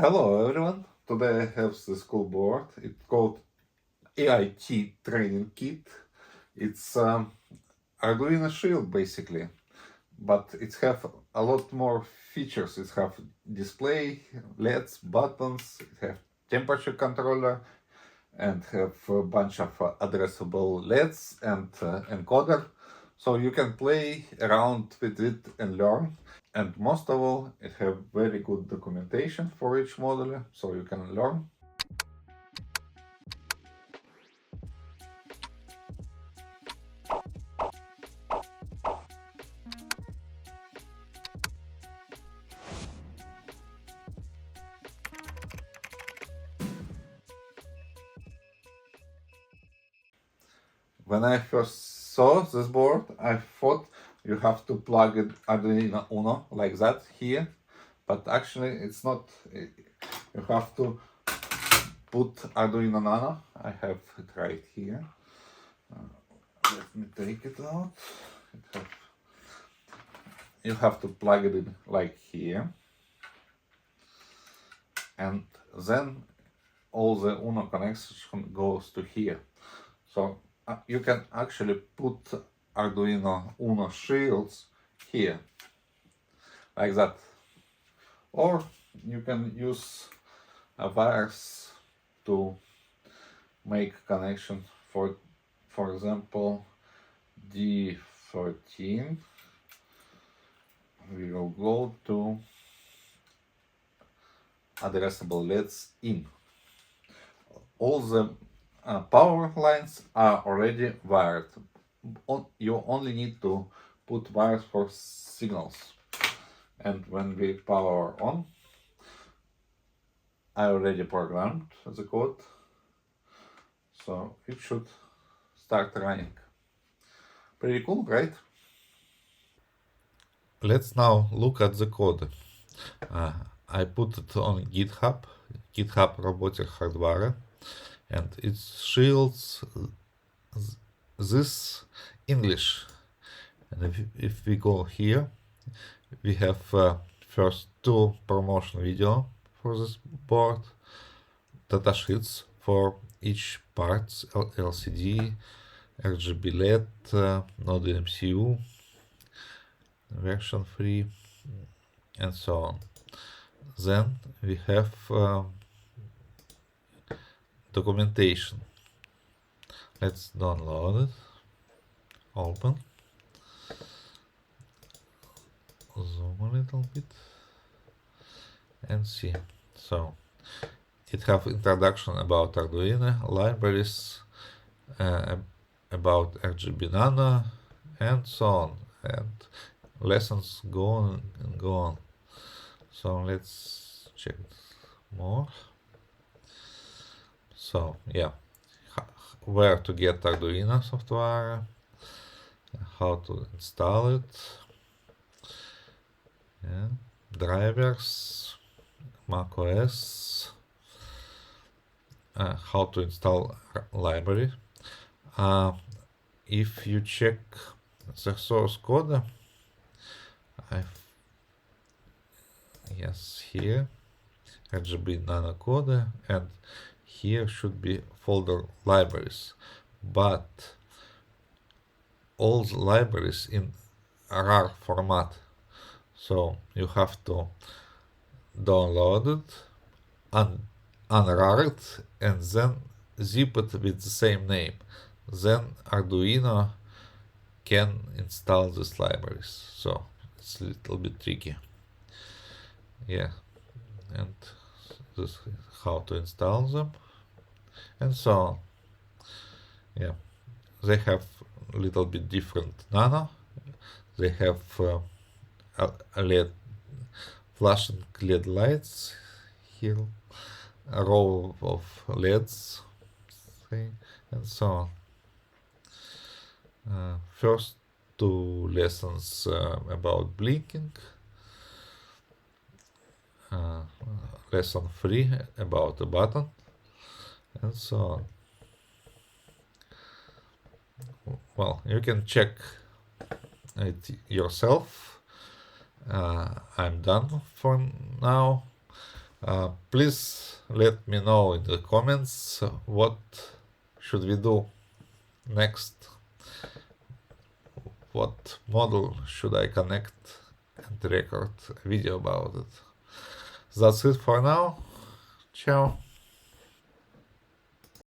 Hello everyone, today I have this cool board. It's called IOT training kit. It's Arduino shield basically, but it have a lot more features. It have display, LEDs, buttons, it have temperature controller, and have a bunch of addressable LEDs and encoder. So you can play around with it and learn. And most of all, it have very good documentation for each module, so you can learn. When I first saw this board, I thought you have to plug it Arduino Uno like that here, but actually it's not. You have to put Arduino Nano. I have it right here. Let me take it out. You have to plug it in like here, and then all the Uno connection goes to here. So you can actually put Arduino Uno shields here, like that. Or you can use wires to make connection for example, D13. We will go to addressable LEDs in. All the power lines are already wired. You only need to put wires for signals. And when we power on, I already programmed the code, so it should start running. Pretty cool, right? Let's now look at the code. I put it on GitHub Robotic Hardware, and it shields this English. And if we go here, we have first two promotion video for this board, datasheets for each parts, LCD, RGB LED, Node MCU, version 3, and so on. Then we have documentation. Let's download it, open, zoom a little bit, and see. So it have introduction about Arduino, libraries, about RGB Nano, and so on. And lessons go on and go on. So let's check more. So yeah, where to get Arduino software, how to install it, yeah, drivers, macOS, how to install library. If you check the source code, yes, here RGB Nano code, and here should be folder libraries, but all the libraries in RAR format, so you have to download it, unrar it, and then zip it with the same name. Then Arduino can install these libraries, so it's a little bit tricky. Yeah, and this is how to install them, and so on. Yeah, they have a little bit different nano. They have LED, flashing LED lights here, a row of LEDs, and so on. First two lessons about blinking. Lesson 3 about the button, and so on. Well, you can check it yourself. I'm done for now. Please let me know in the comments what should we do next. What model should I connect and record a video about it? That's it for now. Ciao.